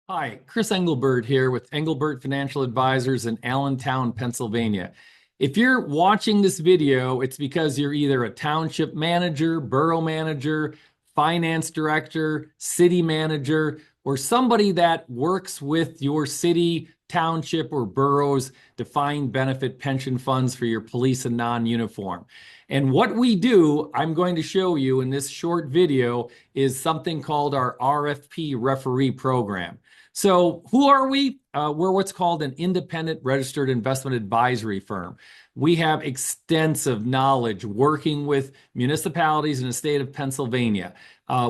Hi, Chris Englebert here with Englebert Financial Advisors in Allentown, Pennsylvania. If you're watching this video, it's because you're either a township manager, borough manager, finance director, city manager, or somebody that works with your city, township, or borough's defined benefit pension funds for your police and non-uniform. And what we do, I'm going to show you in this short video, is something called our RFP referee program. So who are we? We're what's called an independent registered investment advisory firm. We have extensive knowledge working with municipalities in the state of Pennsylvania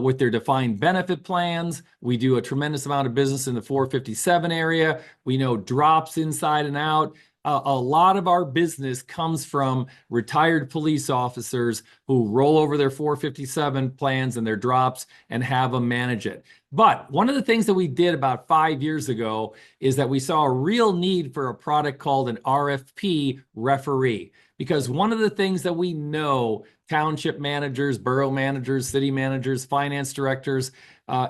with their defined benefit plans. We do a tremendous amount of business in the 457 area. We know drops inside and out. A lot of our business comes from retired police officers who roll over their 457 plans and their drops and have them manage it. But one of the things that we did about 5 years ago is that we saw a real need for a product called an RFP referee. Because one of the things that we know township managers, borough managers, city managers, finance directors,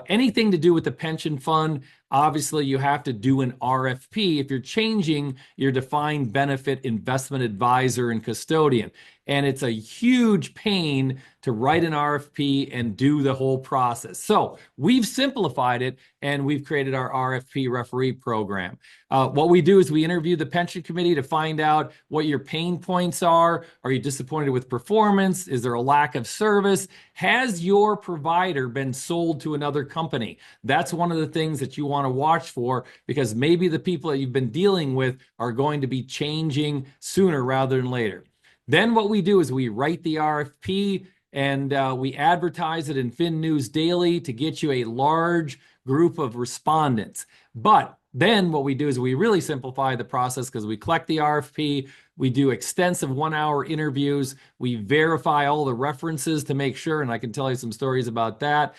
anything to do with the pension fund, obviously you have to do an RFP if you're changing your defined benefit investment advisor and custodian. And it's a huge pain to write an RFP and do the whole process. So we've simplified it and we've created our RFP referee program. What we do is we interview the pension committee to find out what your pain points are. Are you disappointed with performance? Is there a lack of service? Has your provider been sold to another company? That's one of the things that you want to watch for, because maybe the people that you've been dealing with are going to be changing sooner rather than later. Then what we do is we write the RFP and we advertise it in Fin News Daily to get you a large group of respondents. But then what we do is we really simplify the process because we collect the RFP, we do extensive 1-hour interviews, we verify all the references to make sure, and I can tell you some stories about that.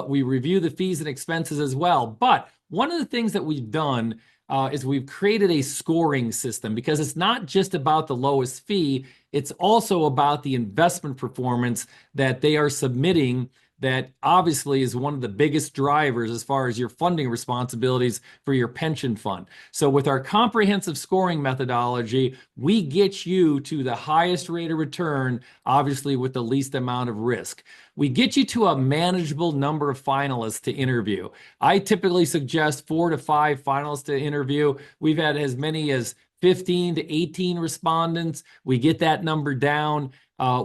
We review the fees and expenses as well. But one of the things that we've done is we've created a scoring system, because it's not just about the lowest fee, it's also about the investment performance that they are submitting, that obviously is one of the biggest drivers as far as your funding responsibilities for your pension fund. So with our comprehensive scoring methodology, we get you to the highest rate of return, obviously with the least amount of risk. We get you to a manageable number of finalists to interview. I typically suggest 4 to 5 finalists to interview. We've had as many as 15 to 18 respondents. We get that number down.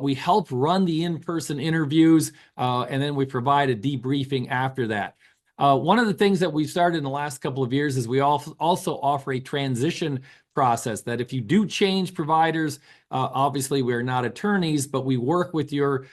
We help run the in-person interviews, and then we provide a debriefing after that. One of the things that we've started in the last couple of years is we also offer a transition process that if you do change providers, obviously we're not attorneys, but we work with your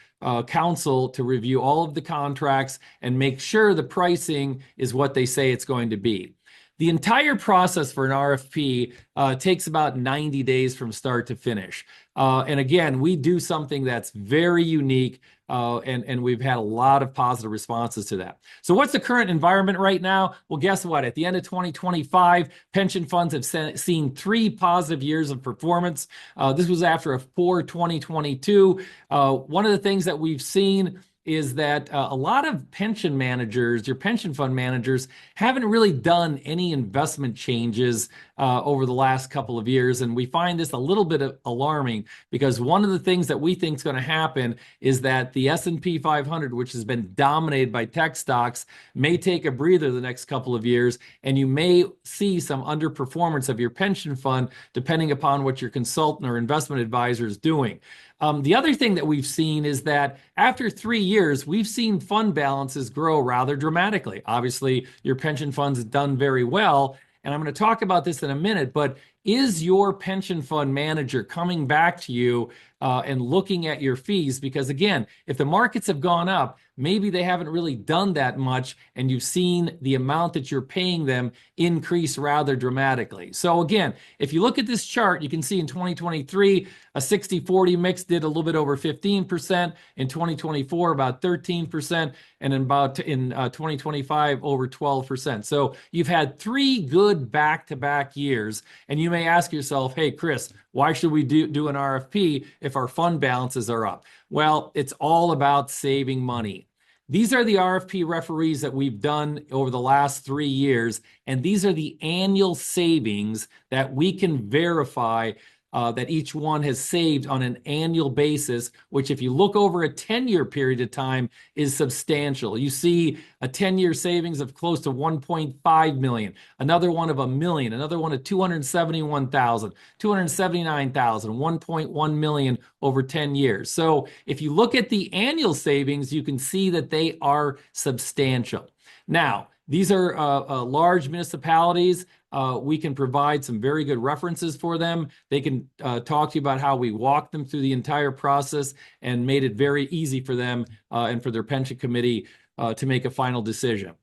counsel to review all of the contracts and make sure the pricing is what they say it's going to be. The entire process for an RFP takes about 90 days from start to finish. And again, we do something that's very unique, and we've had a lot of positive responses to that. So what's the current environment right now? Well, guess what? At the end of 2025, pension funds have seen 3 positive years of performance. This was after a poor 2022. One of the things that we've seen is that a lot of pension managers, your pension fund managers, haven't really done any investment changes over the last couple of years. And we find this a little bit alarming, because one of the things that we think is going to happen is that the S&P 500, which has been dominated by tech stocks, may take a breather the next couple of years, and you may see some underperformance of your pension fund depending upon what your consultant or investment advisor is doing. The other thing that we've seen is that after 3 years, we've seen fund balances grow rather dramatically. Obviously, your pension fund's have done very well, and I'm going to talk about this in a minute, but is your pension fund manager coming back to you and looking at your fees? Because again, if the markets have gone up, maybe they haven't really done that much, and you've seen the amount that you're paying them increase rather dramatically. So again, if you look at this chart, you can see in 2023, a 60-40 mix did a little bit over 15%, in 2024 about 13%, and in 2025 over 12%. So you've had 3 good back-to-back years, and you may ask yourself, hey, Chris, why should we do an RFP if our fund balances are up? Well, it's all about saving money. These are the RFP referees that we've done over the last 3 years, and these are the annual savings that we can verify that each one has saved on an annual basis, which if you look over a 10-year period of time is substantial. You see a 10-year savings of close to 1.5 million, another one of $1 million, another one of 271,000, 279,000, 1.1 million over 10 years. So if you look at the annual savings, you can see that they are substantial. Now, these are large municipalities. We can provide some very good references for them. They can talk to you about how we walked them through the entire process and made it very easy for them and for their pension committee to make a final decision.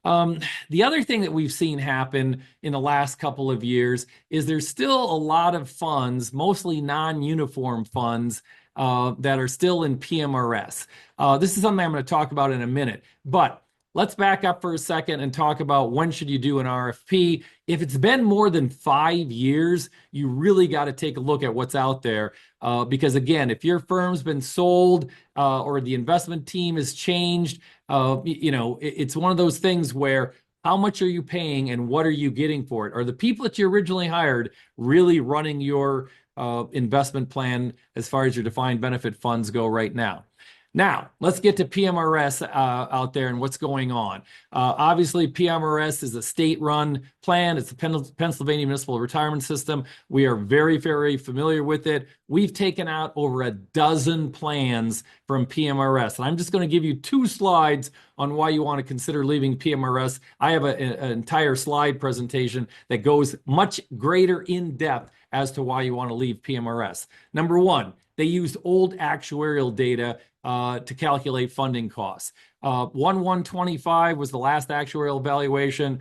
The other thing that we've seen happen in the last couple of years is there's still a lot of funds, mostly non-uniform funds, that are still in PMRS. This is something I'm going to talk about in a minute, but let's back up for a second and talk about when should you do an RFP. If it's been more than 5 years, you really got to take a look at what's out there. Because again, if your firm's been sold or the investment team has changed, it's one of those things where how much are you paying and what are you getting for it? Are the people that you originally hired really running your investment plan as far as your defined benefit funds go right now? Now, let's get to PMRS out there and what's going on. Obviously, PMRS is a state-run plan. It's the Pennsylvania Municipal Retirement System. We are very, very familiar with it. We've taken out over a dozen plans from PMRS. And I'm just going to give you 2 slides on why you want to consider leaving PMRS. I have an entire slide presentation that goes much greater in depth as to why you want to leave PMRS. Number 1, they used old actuarial data to calculate funding costs. 1/1/25 was the last actuarial valuation.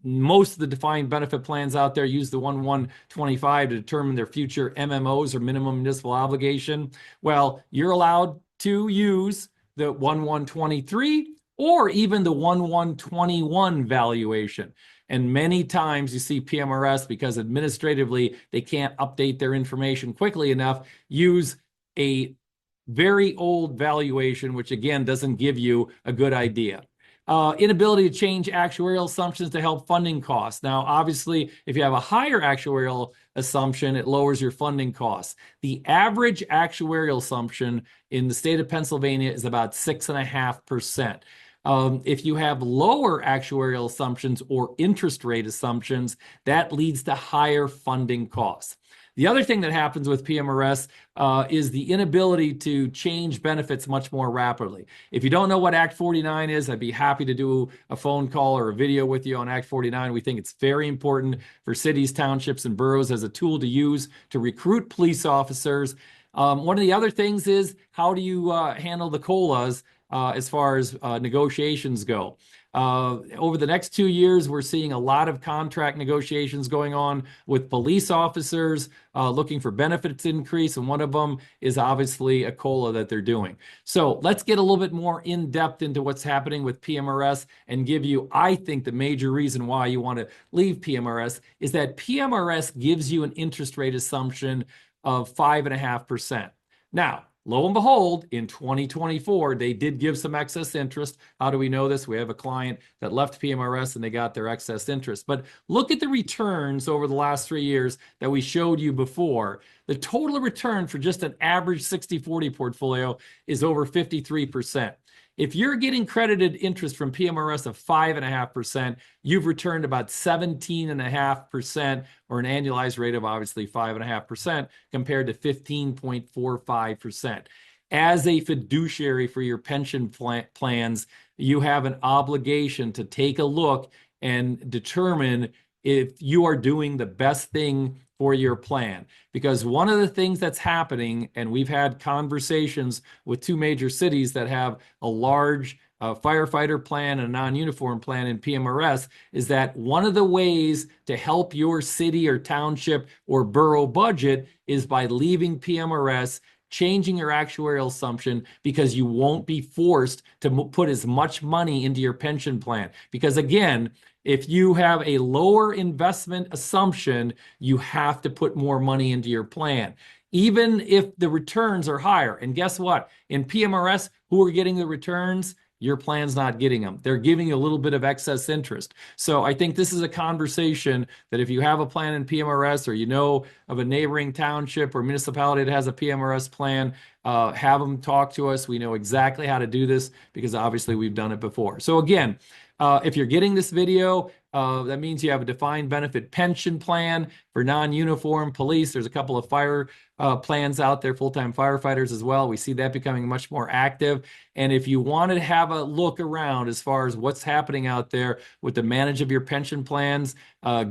Most of the defined benefit plans out there use the 1/1/25 to determine their future MMOs or minimum municipal obligation. Well, you're allowed to use the 1/1/23 or even the 1/1/21 valuation. And many times you see PMRS, because administratively they can't update their information quickly enough, use a very old valuation, which again doesn't give you a good idea. Inability to change actuarial assumptions to help funding costs. Now, obviously, if you have a higher actuarial assumption, it lowers your funding costs. The average actuarial assumption in the state of Pennsylvania is about 6.5%. If you have lower actuarial assumptions or interest rate assumptions, that leads to higher funding costs. The other thing that happens with PMRS is the inability to change benefits much more rapidly. If you don't know what Act 49 is, I'd be happy to do a phone call or a video with you on Act 49. We think it's very important for cities, townships, and boroughs as a tool to use to recruit police officers. One of the other things is, how do you handle the COLAs as far as negotiations go? Over the next 2 years, we're seeing a lot of contract negotiations going on with police officers looking for benefits increase, and one of them is obviously a COLA that they're doing. So let's get a little bit more in depth into what's happening with PMRS and give you, I think, the major reason why you want to leave PMRS is that PMRS gives you an interest rate assumption of 5.5%. Now, lo and behold, in 2024, they did give some excess interest. How do we know this? We have a client that left PMRS and they got their excess interest. But look at the returns over the last 3 years that we showed you before. The total return for just an average 60/40 portfolio is over 53%. If you're getting credited interest from PMRS of 5.5%, you've returned about 17.5%, or an annualized rate of obviously 5.5%, compared to 15.45%. As a fiduciary for your pension plans, you have an obligation to take a look and determine if you are doing the best thing for your plan. Because one of the things that's happening, and we've had conversations with 2 major cities that have a large firefighter plan and a non-uniform plan in PMRS, is that one of the ways to help your city or township or borough budget is by leaving PMRS, changing your actuarial assumption, because you won't be forced to put as much money into your pension plan. Because again, if you have a lower investment assumption, you have to put more money into your plan, even if the returns are higher. And guess what? In PMRS, who are getting the returns? your plan's not getting them. They're giving you a little bit of excess interest. So I think this is a conversation that if you have a plan in PMRS, or you know of a neighboring township or municipality that has a PMRS plan, have them talk to us. We know exactly how to do this because obviously we've done it before. So again, if you're getting this video, that means you have a defined benefit pension plan for non-uniform police. There's a couple of fire plans out there, full-time firefighters as well. We see that becoming much more active. And if you want to have a look around as far as what's happening out there with the manage of your pension plans,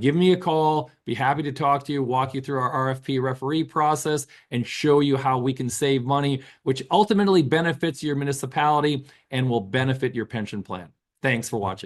give me a call. Be happy to talk to you, walk you through our RFP referee process, and show you how we can save money, which ultimately benefits your municipality and will benefit your pension plan. Thanks for watching.